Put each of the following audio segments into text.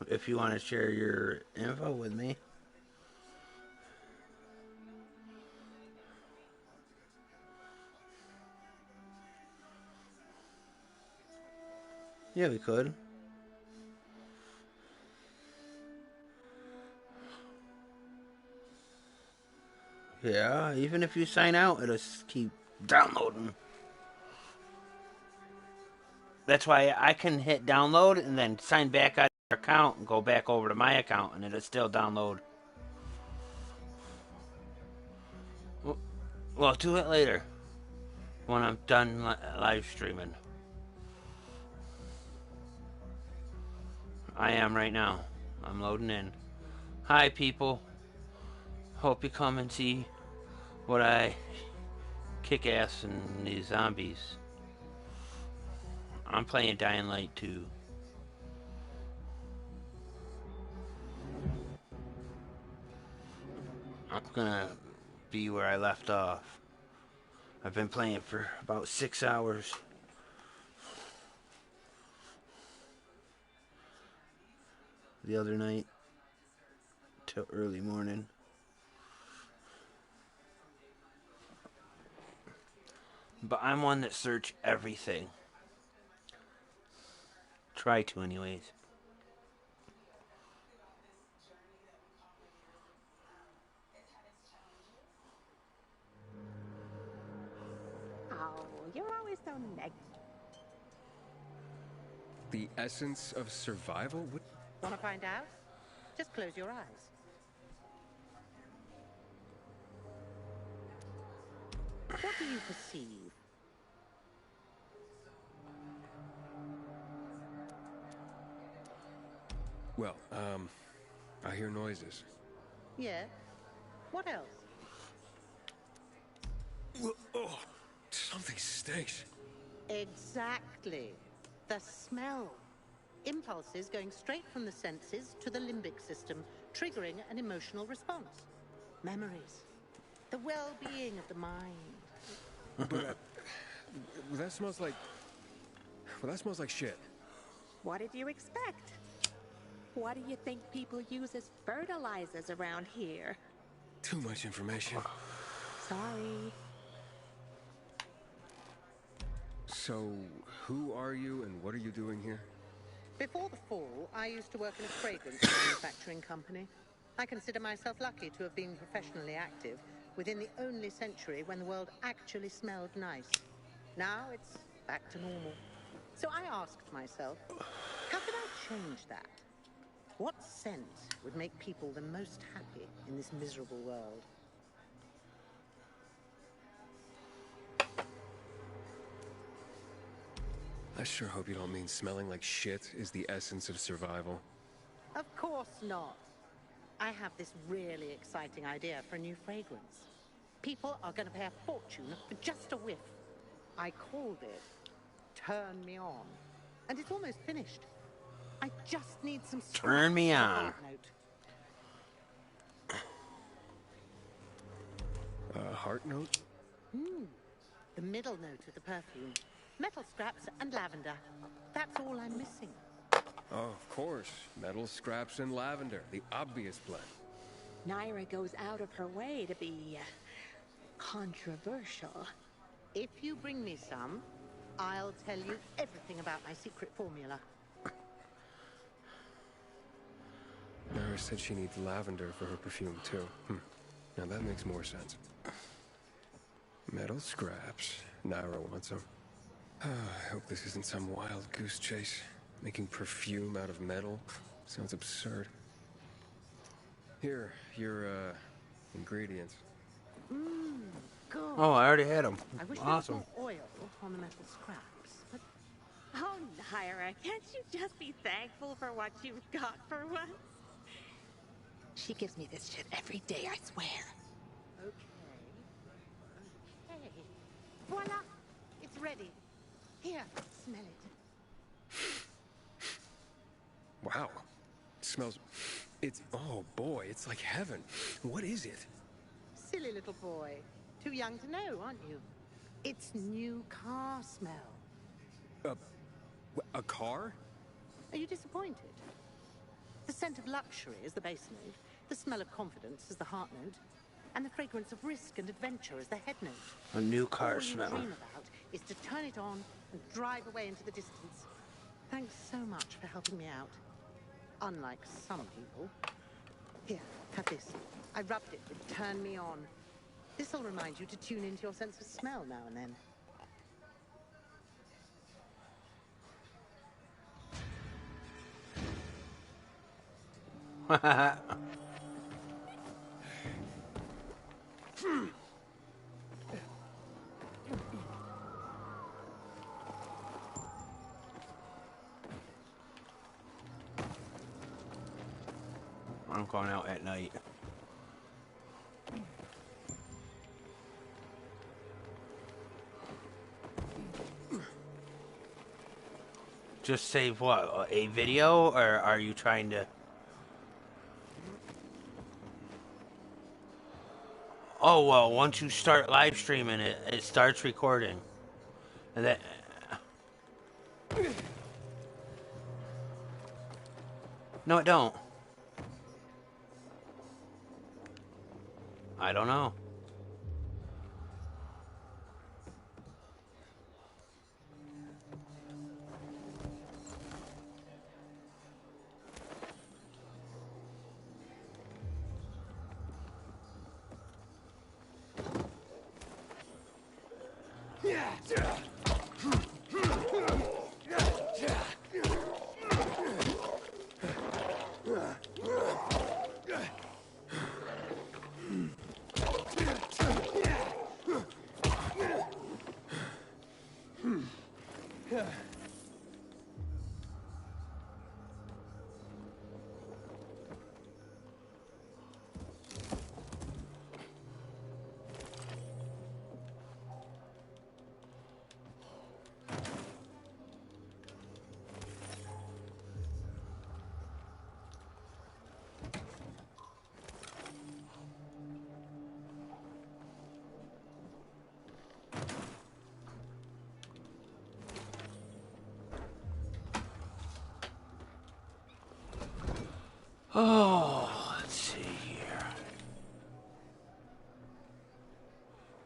if you want to share your info with me. Yeah, we could. Yeah, even if you sign out, it'll keep downloading. That's why I can hit download and then sign back out of your account and go back over to my account, and it'll still download. Well, do it later when I'm done live streaming. I am right now. I'm loading in. Hi, people. Hope you come and see what I kick ass in these zombies. I'm playing Dying Light 2. I'm gonna be where I left off. I've been playing for about 6 hours. The other night till early morning. But I'm one that search everything. Try to, anyways. Oh, you're always so negative. The essence of survival? What? Want to find out? Just close your eyes. What do you perceive? Well, I hear noises. Yeah. What else? Oh, something stinks. Exactly. The smell. Impulses going straight from the senses to the limbic system, triggering an emotional response. Memories. The well-being of the mind. But that smells like... Well, that smells like shit. What did you expect? What do you think people use as fertilizers around here? Too much information. Sorry. So, who are you and what are you doing here? Before the fall, I used to work in a fragrance manufacturing company. I consider myself lucky to have been professionally active within the only century when the world actually smelled nice. Now it's back to normal. So I asked myself, how could I change that? What scent would make people the most happy in this miserable world? I sure hope you don't mean smelling like shit is the essence of survival. Of course not. I have this really exciting idea for a new fragrance. People are going to pay a fortune for just a whiff. I called it Turn Me On. And it's almost finished. I just need some Turn me on. Heart note? The middle note of the perfume. Metal scraps and lavender. That's all I'm missing. Oh, of course. Metal scraps and lavender. The obvious blend. Naira goes out of her way to be controversial. If you bring me some, I'll tell you everything about my secret formula. Nara said she needs lavender for her perfume, too. Now that makes more sense. Metal scraps. Naira wants them. I hope this isn't some wild goose chase. Making perfume out of metal sounds absurd. Here, your, ingredients. Good. Oh, I already had them. I wish Awesome. there was more oil on the metal scraps, but Oh, Naira, can't you just be thankful for what you've got for once? She gives me this shit every day, I swear. okay. Voila! It's ready. Here, smell it. Wow. It smells... It's... Oh, boy, it's like heaven. What is it? Silly little boy. Too young to know, aren't you? It's new car smell. A car? Are you disappointed? The scent of luxury is the base note, the smell of confidence is the heart note, and the fragrance of risk and adventure is the head note. A new car All smell. you dream about is to turn it on and drive away into the distance. Thanks so much for helping me out. Unlike some people. Here, have this. I rubbed it with Turn Me On. This'll remind you to tune into your sense of smell now and then. I'm going out at night. Just save what? A video? Or are you trying to... Oh, well, once you start live streaming it, it starts recording. And that... No, it don't. I don't know. Oh, let's see here.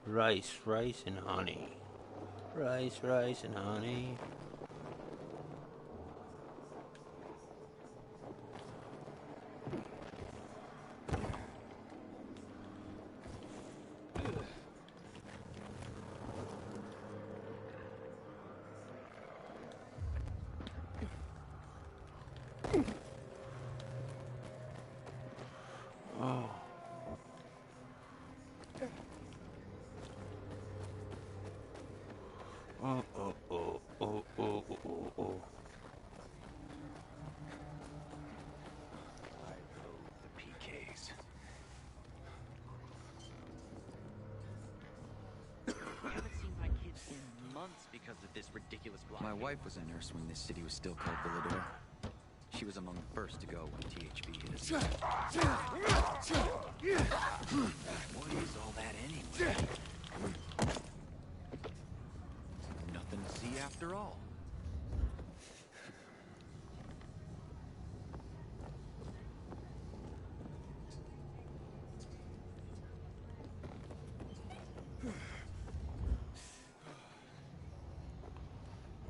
Rice, rice and honey. Rice, rice and honey. My wife was a nurse when this city was still called Villador. She was among the first to go when THB hit us. What is all that anyway? Nothing to see after all.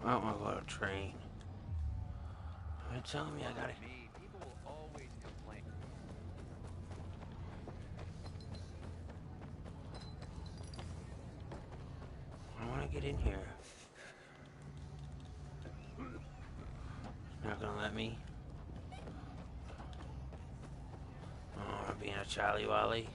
I don't want to go to a train. You're telling me I gotta... People will always complain. I want to get in here. Not gonna let me. Oh, I'm being a Charlie Wally.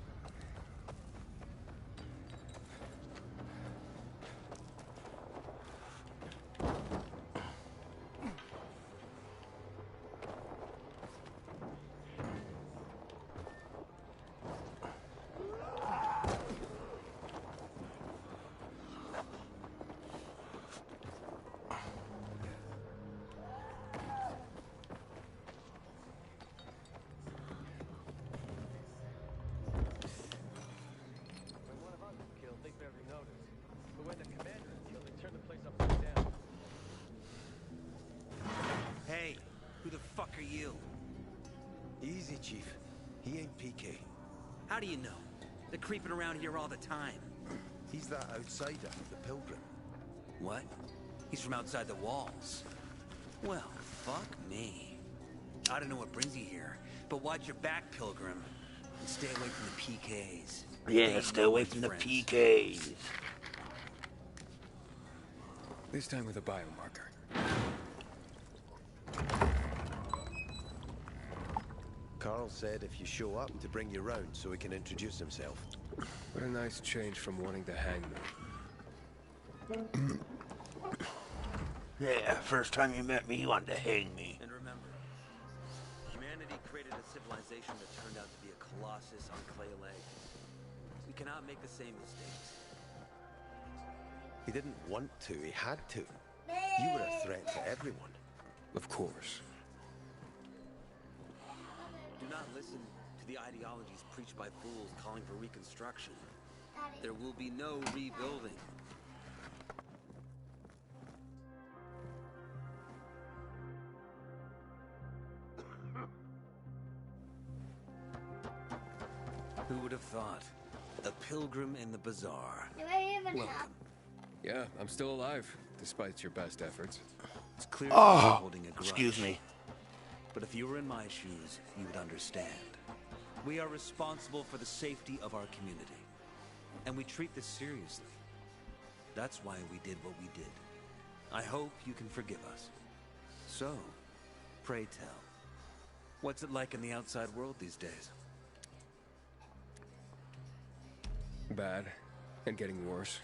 Hey, who the fuck are you? Easy, Chief. He ain't PK. How do you know? They're creeping around here all the time. He's that outsider, the pilgrim. What? He's from outside the walls. Well, fuck me. I don't know what brings you here, but watch your back, Pilgrim. And stay away from the PKs. Yeah, stay away from the PKs. This time with a biomarker. Carl said if you show up to bring you round so he can introduce himself. What a nice change from wanting to hang me. Yeah, first time you met me, you wanted to hang me. And remember, humanity created a civilization that turned out to be a colossus on clay legs. We cannot make the same mistakes. He didn't want to, he had to. You were a threat to everyone. Of course. Do not listen to the ideologies preached by fools calling for reconstruction. There will be no rebuilding. Who would have thought? A pilgrim in the bazaar. Welcome. Yeah, I'm still alive, despite your best efforts. It's clear you're Oh, holding a grudge. excuse me. But if you were in my shoes, you would understand. We are responsible for the safety of our community. And we treat this seriously. That's why we did what we did. I hope you can forgive us. So, pray tell, what's it like in the outside world these days? Bad, and getting worse.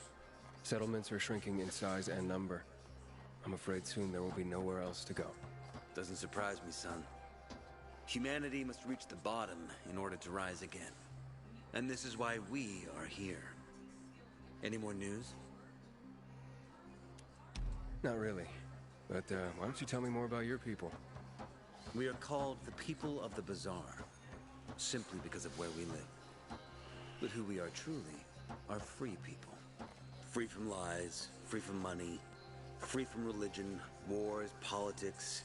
Settlements are shrinking in size and number. I'm afraid soon there will be nowhere else to go. Doesn't surprise me, son. Humanity must reach the bottom in order to rise again. And this is why we are here. Any more news? Not really. But why don't you tell me more about your people? We are called the people of the bazaar, simply because of where we live. But who we are truly are free people. Free from lies, free from money, free from religion, wars, politics,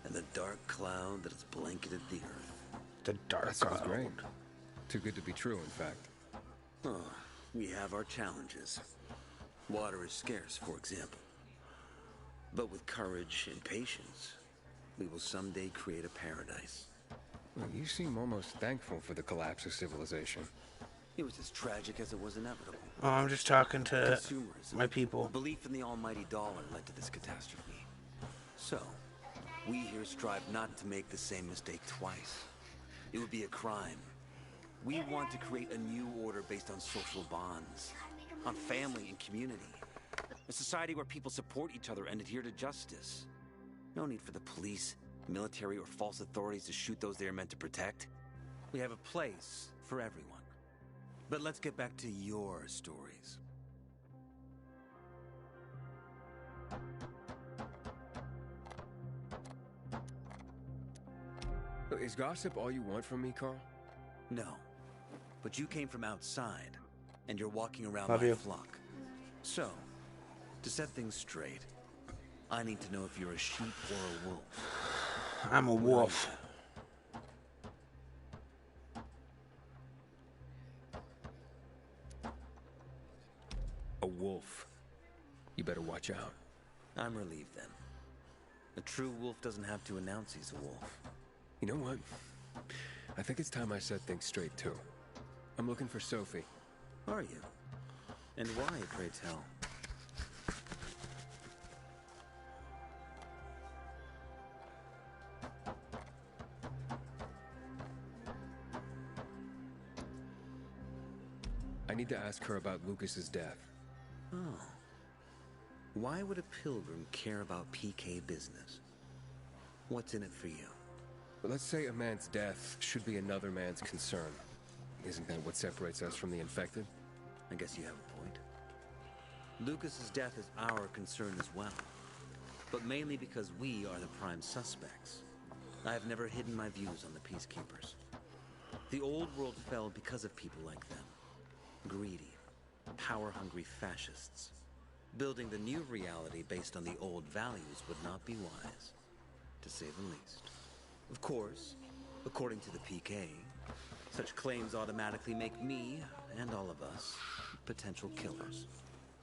and the dark cloud that has blanketed the earth. The dark That sounds cloud. great. Too good to be true, in fact. Oh, we have our challenges. Water is scarce, for example. But with courage and patience, we will someday create a paradise. Well, you seem almost thankful for the collapse of civilization. It was as tragic as it was inevitable. Oh, I'm just talking to Consumerism, my people. belief in the almighty dollar led to this catastrophe. So, we here strive not to make the same mistake twice. It would be a crime. We want to create a new order based on social bonds, on family and community. A society where people support each other and adhere to justice. No need for the police, military, or false authorities to shoot those they are meant to protect. We have a place for everyone. But let's get back to your stories. Is gossip all you want from me, Carl? No. But you came from outside, and you're walking around Love my you. flock. So, to set things straight, I need to know if you're a sheep or a wolf. I'm a wolf. A wolf. You better watch out. I'm relieved then. A true wolf doesn't have to announce he's a wolf. You know what? I think it's time I set things straight, too. I'm looking for Sophie. Are you? And why, pray tell? I need to ask her about Lucas's death. Oh. Why would a pilgrim care about PK business? What's in it for you? But let's say a man's death should be another man's concern. Isn't that what separates us from the infected? I guess you have a point. Lucas's death is our concern as well. But mainly because we are the prime suspects. I have never hidden my views on the Peacekeepers. The old world fell because of people like them. Greedy, power-hungry fascists. Building the new reality based on the old values would not be wise, to say the least. Of course, According to the PK, such claims automatically make me, and all of us, potential killers.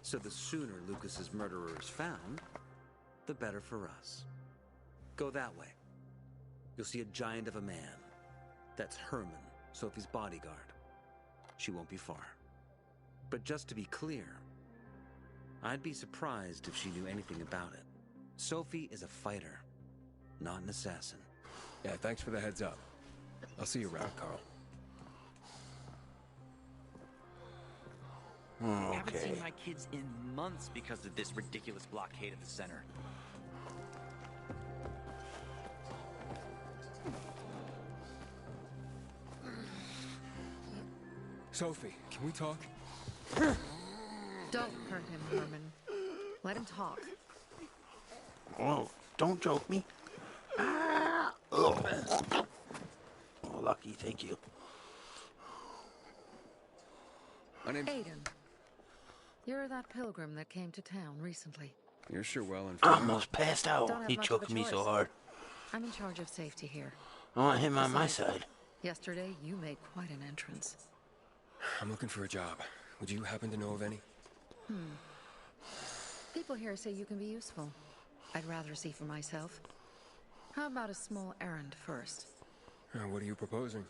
So the sooner Lucas's murderer is found, the better for us. Go that way. You'll see a giant of a man. That's Herman, Sophie's bodyguard. She won't be far. But just to be clear, I'd be surprised if she knew anything about it. Sophie is a fighter, not an assassin. Yeah, thanks for the heads up. I'll see you around, Carl. I haven't seen my kids in months because of this ridiculous blockade of the center. Sophie, can we talk? Don't hurt him, Herman. Let him talk. Oh, don't choke me. Ah! Oh, lucky, thank you. My name's... Aiden. You're that pilgrim that came to town recently. You're sure well I informed. almost passed out. Don't have He much of a choked me so choice. hard. I'm in charge of safety here. I want him on my side. Yesterday, you made quite an entrance. I'm looking for a job. Would you happen to know of any? People here say you can be useful. I'd rather see for myself. How about a small errand first? What are you proposing?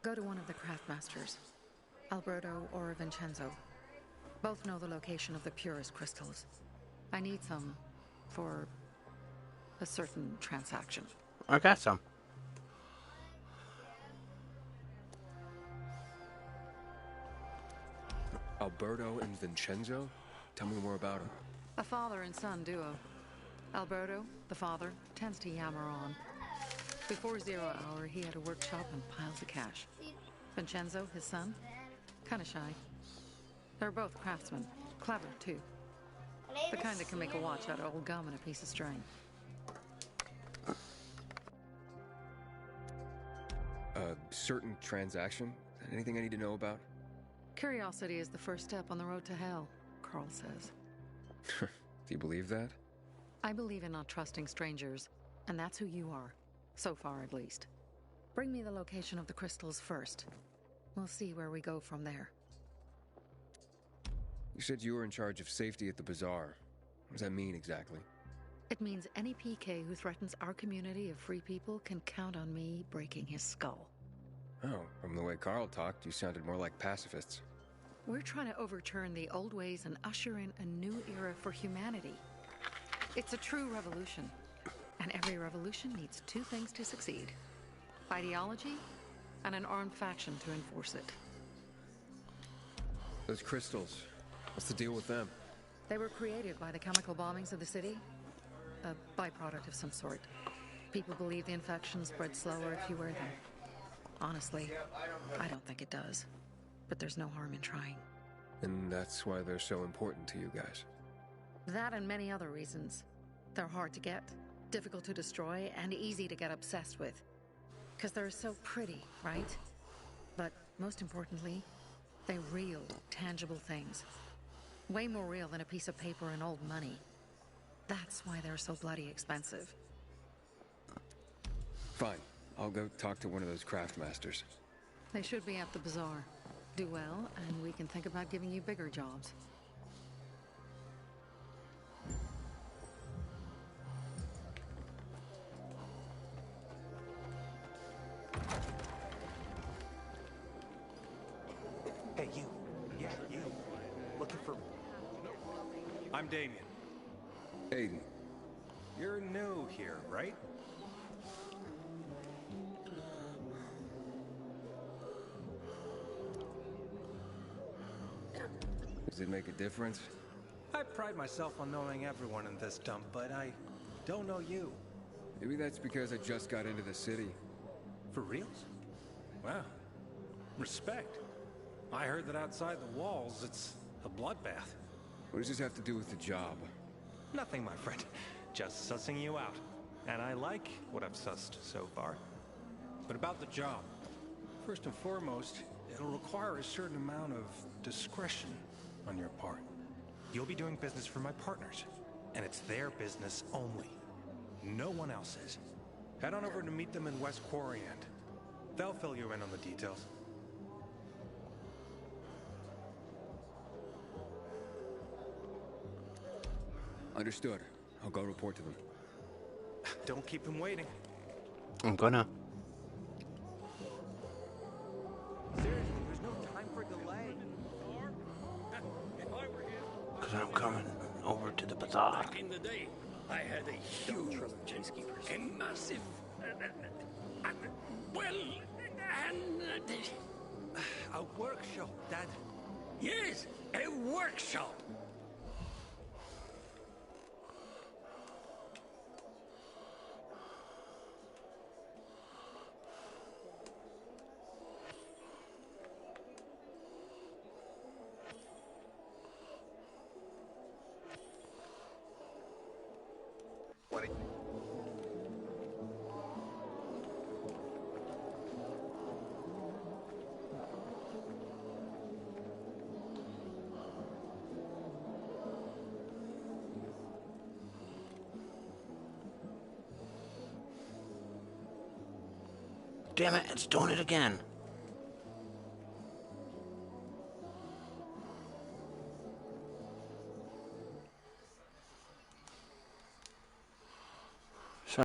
Go to one of the craftmasters, Alberto or Vincenzo. Both know the location of the purest crystals. I need some for a certain transaction. I got some. Alberto and Vincenzo? Tell me more about them. A father and son duo. Alberto, the father, tends to yammer on. Before 0 hour, he had a workshop and piles of cash. Vincenzo, his son, kinda shy. They're both craftsmen, clever too. The kind that can make a watch out of old gum and a piece of string. A certain transaction? Anything I need to know about? Curiosity is the first step on the road to hell, Carl says. Do you believe that? I believe in not trusting strangers, and that's who you are. So far, at least. Bring me the location of the crystals first. We'll see where we go from there. You said you were in charge of safety at the bazaar. What does that mean exactly? It means any PK who threatens our community of free people can count on me breaking his skull. Oh, from the way Carl talked, you sounded more like pacifists. We're trying to overturn the old ways and usher in a new era for humanity. It's a true revolution. And every revolution needs two things to succeed: ideology and an armed faction to enforce it. Those crystals, what's the deal with them? They were created by the chemical bombings of the city. A byproduct of some sort. People believe the infection spreads slower if you wear them. Honestly, I don't think it does. But there's no harm in trying. And that's why they're so important to you guys. That and many other reasons. They're hard to get, difficult to destroy, and easy to get obsessed with. Because they're so pretty, right? But most importantly, they're real, tangible things. Way more real than a piece of paper and old money. That's why they're so bloody expensive. Fine, I'll go talk to one of those craftmasters. They should be at the bazaar. Do well, and we can think about giving you bigger jobs. Hey, you. Yeah, you. Looking for... I'm Damien. Aiden, You're new here, right? does it make a difference? I pride myself on knowing everyone in this dump, but I don't know you. Maybe that's because I just got into the city. For reals? Wow. Respect. I heard that outside the walls, it's a bloodbath. What does this have to do with the job? Nothing, my friend. Just sussing you out. And I like what I've sussed so far. But about the job. First and foremost, it'll require a certain amount of discretion on your part. You'll be doing business for my partners, and it's their business only. No one else's. Head on over to meet them in West Quarry End. They'll fill you in on the details. Understood. I'll go report to them. Don't keep them waiting. I'm gonna. Seriously, there's no time for delay. Because I'm coming over to the bazaar. Back in the day, I had a huge, a massive, A workshop, Dad. yes, a workshop. Damn it, it's doing it again.